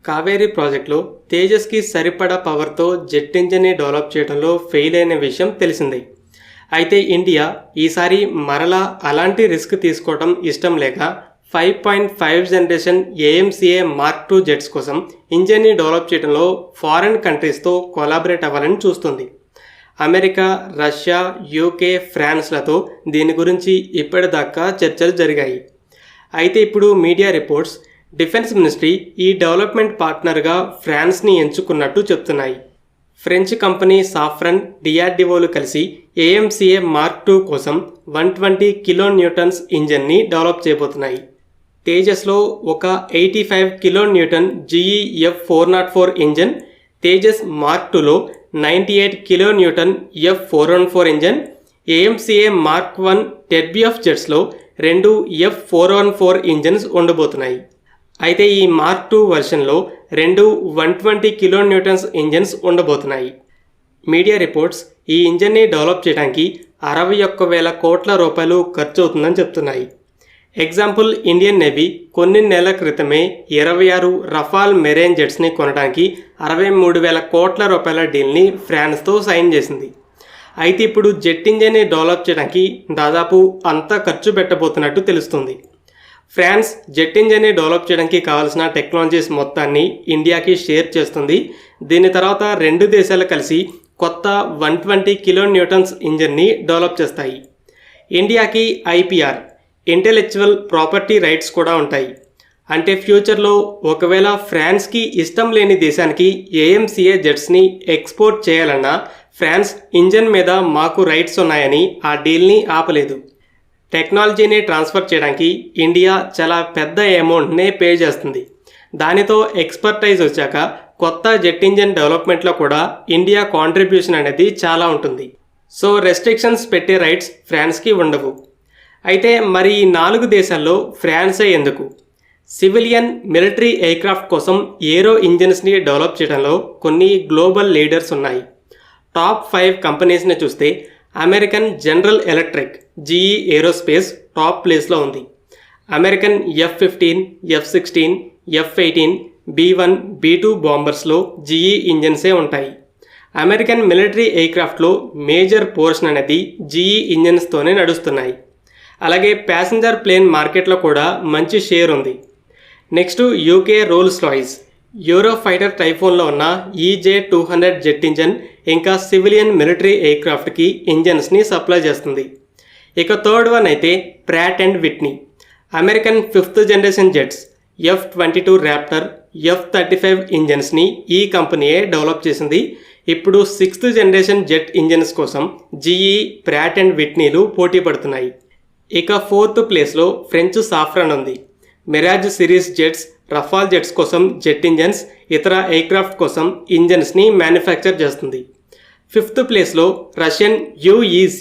కావేరీ ప్రాజెక్టులో తేజస్కి సరిపడా పవర్తో jet ఇంజిన్ని develop చేయడంలో ఫెయిల్ అయిన విషయం తెలిసిందే. అయితే ఇండియా ఈసారి మరలా అలాంటి రిస్క్ తీసుకోవడం ఇష్టం లేక 5.5 జనరేషన్ ఏఎంసీఏ మార్క్ 2 జెట్స్ కోసం ఇంజిన్ని డెవలప్ చేయడంలో ఫారెన్ కంట్రీస్తో కొలాబరేట్ అవ్వాలని చూస్తుంది. అమెరికా, రష్యా, యూకే, ఫ్రాన్స్లతో దీని గురించి ఇప్పటిదాకా చర్చలు జరిగాయి. అయితే ఇప్పుడు మీడియా రిపోర్ట్స్ డిఫెన్స్ మినిస్ట్రీ ఈ డెవలప్మెంట్ పార్ట్నర్గా ఫ్రాన్స్ని ఎంచుకున్నట్టు చెప్తున్నాయి. ఫ్రెంచ్ కంపెనీ సాఫ్రన్, డిఆర్డిఓలు కలిసి ఏఎంసీఏ మార్క్ 2 కోసం 120 కిలో న్యూటన్స్ ఇంజన్ని డెవలప్ చేయబోతున్నాయి. తేజస్లో ఒక 85 kilo Newton GE-F404 engine, Tejas mark 2లో 98 kilo Newton F414 engine, AMCA mark 1 టెర్బిఎఫ్ జెట్స్లో 2 F414 engines ఉండబోతున్నాయి. అయితే ఈ మార్క్ 2 వెర్షన్లో 2 120 కిలో న్యూటన్స్ ఇంజన్స్ ఉండబోతున్నాయి. మీడియా రిపోర్ట్స్ ఈ ఇంజన్ని డెవలప్ చేయడానికి 61,000 కోట్ల రూపాయలు ఖర్చు అవుతుందని చెప్తున్నాయి. ఎగ్జాంపుల్, ఇండియన్ నేవీ కొన్ని నెలల క్రితమే 26 రఫాల్ మెరైన్ జెట్స్ని కొనడానికి 63,000 కోట్ల రూపాయల డీల్ని ఫ్రాన్స్తో సైన్ చేసింది. అయితే ఇప్పుడు జెట్ ఇంజన్ని డెవలప్ చేయడానికి దాదాపు అంత ఖర్చు పెట్టబోతున్నట్టు తెలుస్తుంది. ఫ్రాన్స్ జెట్ ఇంజన్ని డెవలప్ చేయడానికి కావాల్సిన టెక్నాలజీస్ మొత్తాన్ని ఇండియాకి షేర్ చేస్తుంది. దీని తర్వాత 2 దేశాలు కలిసి కొత్త 120 కిలో న్యూటన్స్ ఇంజన్ని డెవలప్ చేస్తాయి. ఇండియాకి ఐపీఆర్, ఇంటెలెక్చువల్ ప్రాపర్టీ రైట్స్ కూడా ఉంటాయి. అంటే ఫ్యూచర్లో ఒకవేళ ఫ్రాన్స్కి ఇష్టం లేని దేశానికి ఏఎంసీఏ జెట్స్ని ఎక్స్పోర్ట్ చేయాలన్నా ఫ్రాన్స్ ఇంజన్ మీద మాకు రైట్స్ ఉన్నాయని ఆ డీల్ని ఆపలేదు. టెక్నాలజీని ట్రాన్స్ఫర్ చేయడానికి ఇండియా చాలా పెద్ద అమౌంట్నే పే చేస్తుంది. దానితో ఎక్స్పర్టైజ్ వచ్చాక కొత్త జెట్ ఇంజన్ డెవలప్మెంట్లో కూడా ఇండియా కాంట్రిబ్యూషన్ అనేది చాలా ఉంటుంది. సో రెస్ట్రిక్షన్స్ పెట్టే రైట్స్ ఫ్రాన్స్కి ఉండవు. అయితే మరి ఈ 4 దేశాల్లో ఫ్రాన్సే ఎందుకు? సివిలియన్, మిలిటరీ ఎయిర్క్రాఫ్ట్ కోసం ఏరో ఇంజిన్స్ని డెవలప్ చేయడంలో కొన్ని గ్లోబల్ లీడర్స్ ఉన్నాయి. టాప్ 5 కంపెనీస్ని చూస్తే American general electric, GE aerospace top ప్లేస్లో ఉంది. American F-15, F-16, F-18, B-1, B-2 బాంబర్స్లో GE ఇంజన్సే ఉంటాయి. అమెరికన్ మిలిటరీ ఎయిర్క్రాఫ్ట్లో మేజర్ పోర్షన్ అనేది GE ఇంజన్స్తోనే నడుస్తున్నాయి. అలాగే ప్యాసింజర్ ప్లేన్ మార్కెట్లో కూడా మంచి షేర్ ఉంది. Next UK Rolls Royce, euro fighter టైఫోన్లో ఉన్న EJ-200 జెట్ ఇంజన్ ఇంకా సివిలియన్ మిలిటరీ ఎయిర్క్రాఫ్ట్కి ఇంజన్స్ని సప్లై చేస్తుంది. ఇక థర్డ్ వన్ అయితే Pratt and Whitney, American 5th generation jets F-22 Raptor, F-35 ఇంజన్స్ని ఈ కంపెనీయే డెవలప్ చేసింది. ఇప్పుడు 6th జనరేషన్ జెట్ ఇంజన్స్ కోసం GE, ప్రాట్ అండ్ విట్నీలు పోటీ పడుతున్నాయి. ఇక 4th ప్లేస్లో ఫ్రెంచ్ సాఫ్రాన్ ఉంది. Mirage series jets, Rafale jets కోసం జెట్ ఇంజన్స్, ఇతర ఎయిర్క్రాఫ్ట్ కోసం ఇంజన్స్ని మ్యానుఫ్యాక్చర్ చేస్తుంది. 5th ప్లేస్లో Russian UEC,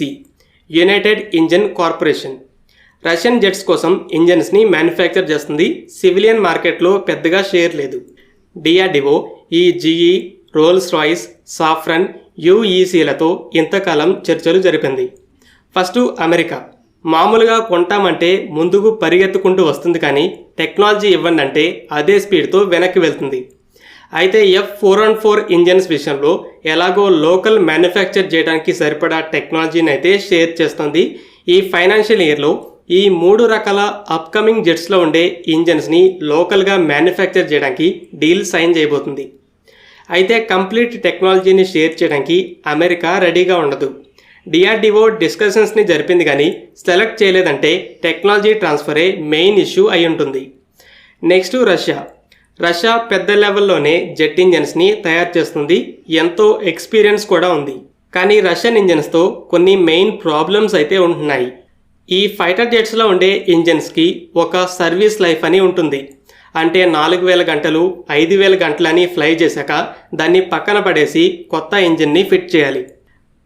united engine corporation, Russian jets కోసం ఇంజన్స్ని మ్యానుఫ్యాక్చర్ చేస్తుంది. సివిలియన్ మార్కెట్లో పెద్దగా షేర్ లేదు. డిఆర్డిఓ ఈ GE, రోల్స్ రాయిస్, సాఫ్రన్, UECలతో ఇంతకాలం చర్చలు జరిపింది. ఫస్ట్ అమెరికా మామూలుగా కొంటామంటే ముందుకు పరిగెత్తుకుంటూ వస్తుంది, కానీ టెక్నాలజీ ఇవ్వండి అంటే అదే స్పీడ్తో వెనక్కి వెళ్తుంది. అయితే F-414 ఇంజన్స్ విషయంలో ఎలాగో లోకల్ మ్యానుఫ్యాక్చర్ చేయడానికి సరిపడా టెక్నాలజీని అయితే షేర్ చేస్తుంది. ఈ ఫైనాన్షియల్ ఇయర్లో ఈ 3 రకాల అప్కమింగ్ జెట్స్లో ఉండే ఇంజన్స్ని లోకల్గా మ్యానుఫ్యాక్చర్ చేయడానికి డీల్ సైన్ చేయబోతుంది. అయితే కంప్లీట్ టెక్నాలజీని షేర్ చేయడానికి అమెరికా రెడీగా ఉండదు. డిఆర్డిఓ డిస్కషన్స్ని జరిపింది, కానీ సెలెక్ట్ చేయలేదంటే టెక్నాలజీ ట్రాన్స్ఫరే మెయిన్ ఇష్యూ అయి ఉంటుంది. నెక్స్ట్ రష్యా పెద్ద లెవెల్లోనే జెట్ ఇంజన్స్ని తయారు చేస్తుంది. ఎంతో ఎక్స్పీరియన్స్ కూడా ఉంది. కానీ రష్యన్ ఇంజన్స్తో కొన్ని మెయిన్ ప్రాబ్లమ్స్ అయితే ఉంటున్నాయి. ఈ ఫైటర్ జెట్స్లో ఉండే ఇంజన్స్కి ఒక సర్వీస్ లైఫ్ అని ఉంటుంది. అంటే 4,000 గంటలు, 5,000 గంటలని ఫ్లై చేశాక దాన్ని పక్కన పడేసి కొత్త ఇంజిన్ని ఫిట్ చేయాలి.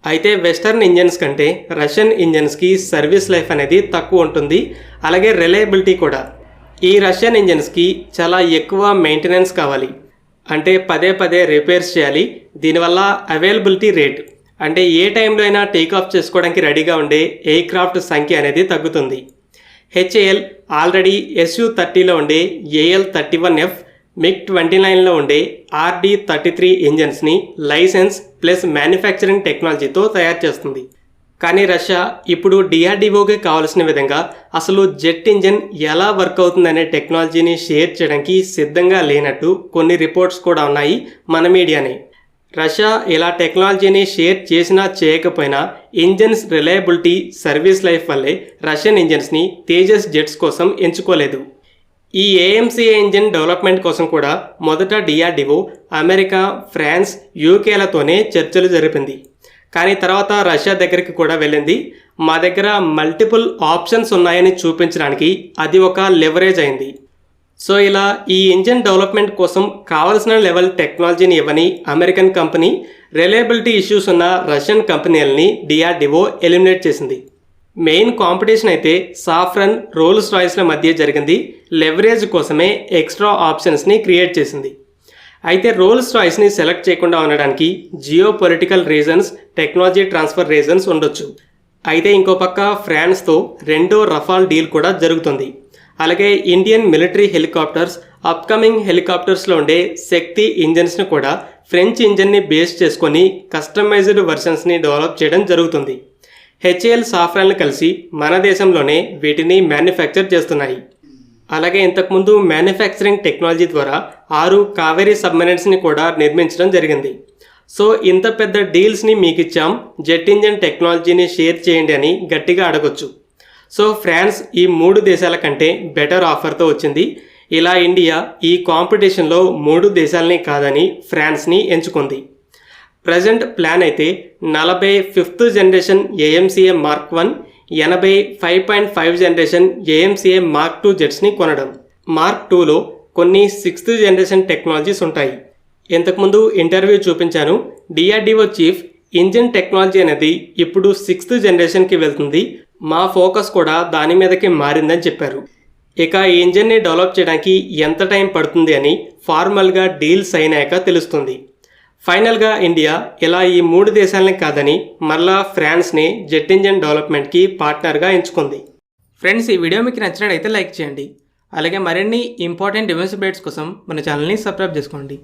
అయితే వెస్టర్న్ ఇంజన్స్ కంటే రష్యన్ ఇంజన్స్కి సర్వీస్ లైఫ్ అనేది తక్కువ ఉంటుంది. అలాగే రిలయబిలిటీ కూడా. ఈ రష్యన్ ఇంజన్స్కి చాలా ఎక్కువ మెయింటెనెన్స్ కావాలి. అంటే పదే రిపేర్స్ చేయాలి. దీనివల్ల అవైలబిలిటీ రేట్, అంటే ఏ టైంలో అయినా టేకాఫ్ చేసుకోవడానికి రెడీగా ఉండే ఎయిర్క్రాఫ్ట్ సంఖ్య అనేది తగ్గుతుంది. HAL ఆల్రెడీ Su-30లో ఉండే AL-31F MiG-29లో ఉండే RD-33 ఇంజన్స్ని లైసెన్స్ ప్లస్ మ్యానుఫ్యాక్చరింగ్ టెక్నాలజీతో తయారు చేస్తుంది. కానీ రష్యా ఇప్పుడు డిఆర్డిఓకి కావాల్సిన విధంగా అసలు జెట్ ఇంజన్ ఎలా వర్క్ అవుతుందనే టెక్నాలజీని షేర్ చేయడానికి సిద్ధంగా లేనట్టు కొన్ని రిపోర్ట్స్ కూడా ఉన్నాయి మన మీడియాని. రష్యా ఇలా టెక్నాలజీని షేర్ చేసినా చేయకపోయినా ఇంజన్స్ రిలయబిలిటీ, సర్వీస్ లైఫ్ వల్లే రష్యన్ ఇంజన్స్ని తేజస్ జెట్స్ కోసం ఎంచుకోలేదు. ఈ ఏఎంసీఏ ఇంజిన్ డెవలప్మెంట్ కోసం కూడా మొదట డిఆర్డిఓ అమెరికా, ఫ్రాన్స్, యూకేలతోనే చర్చలు జరిపింది. కానీ తర్వాత రష్యా దగ్గరికి కూడా వెళ్ళింది. మా దగ్గర మల్టిపుల్ ఆప్షన్స్ ఉన్నాయని చూపించడానికి అది ఒక లెవరేజ్ అయింది. సో ఇలా ఈ ఇంజిన్ డెవలప్మెంట్ కోసం కావలసిన లెవెల్ టెక్నాలజీని ఇవ్వని అమెరికన్ కంపెనీ, రిలయబిలిటీ ఇష్యూస్ ఉన్న రష్యన్ కంపెనీలని డిఆర్డిఓ ఎలిమినేట్ చేసింది. మెయిన్ కాంపిటీషన్ అయితే సాఫ్రన్, రోల్స్ రాయ్స్ల మధ్య జరిగింది. లెవరేజ్ కోసమే ఎక్స్ట్రా ఆప్షన్స్ని క్రియేట్ చేసింది. అయితే రోల్స్ రాయ్స్ని సెలెక్ట్ చేయకుండా ఉండడానికి geo political reasons, technology transfer reasons ఉండొచ్చు. అయితే ఇంకో పక్క ఫ్రాన్స్తో రెండో రఫాల్ డీల్ కూడా జరుగుతుంది. అలాగే ఇండియన్ మిలిటరీ హెలికాప్టర్స్, అప్కమింగ్ హెలికాప్టర్స్లో ఉండే శక్తి ఇంజన్స్ని కూడా ఫ్రెంచ్ ఇంజన్ని బేస్ చేసుకొని కస్టమైజ్డ్ వెర్షన్స్ని డెవలప్ చేయడం జరుగుతుంది. హెచ్ఏఎల్, సాఫ్రాన్లు కలిసి మన దేశంలోనే వీటిని మ్యానుఫ్యాక్చర్ చేస్తున్నాయి. అలాగే ఇంతకుముందు మ్యానుఫ్యాక్చరింగ్ టెక్నాలజీ ద్వారా 6 కావేరీ సబ్మెరైన్స్ని కూడా నిర్మించడం జరిగింది. సో ఇంత పెద్ద డీల్స్ని మీకు ఇచ్చాం, జెట్ ఇంజన్ టెక్నాలజీని షేర్ చేయండి అని గట్టిగా అడగొచ్చు. సో ఫ్రాన్స్ ఈ 3 దేశాల కంటే బెటర్ ఆఫర్తో వచ్చింది. ఇలా ఇండియా ఈ కాంపిటీషన్లో 3 దేశాలని కాదని ఫ్రాన్స్ని ఎంచుకుంది. ప్రజెంట్ ప్లాన్ అయితే 40 5th generation AMCA mark 1, 80 5.5 generation AMCA mark 2 జెట్స్ని కొనడం. మార్క్ 2లో కొన్ని 6th జనరేషన్ టెక్నాలజీస్ ఉంటాయి. ఇంతకుముందు ఇంటర్వ్యూ చూపించాను. డిఆర్డిఓ చీఫ్ ఇంజిన్ టెక్నాలజీ అనేది ఇప్పుడు 6th జనరేషన్కి వెళ్తుంది, మా ఫోకస్ కూడా దాని మీదకి మారిందని చెప్పారు. ఇక ఈ ఇంజిన్ని డెవలప్ చేయడానికి ఎంత టైం పడుతుంది అని ఫార్మల్గా డీల్స్ అయినాక తెలుస్తుంది. ఫైనల్గా ఇండియా ఇలా ఈ 3 దేశాలని కాదని మళ్ళా ఫ్రాన్స్ని జెట్ ఇంజిన్ డెవలప్మెంట్కి పార్ట్నర్గా ఎంచుకుంది. ఫ్రెండ్స్, ఈ వీడియో మీకు నచ్చినట్లయితే లైక్ చేయండి. అలాగే మరిన్ని ఇంపార్టెంట్ డిఫెన్స్ అప్డేట్స్ కోసం మన ఛానల్ని సబ్స్క్రైబ్ చేసుకోండి.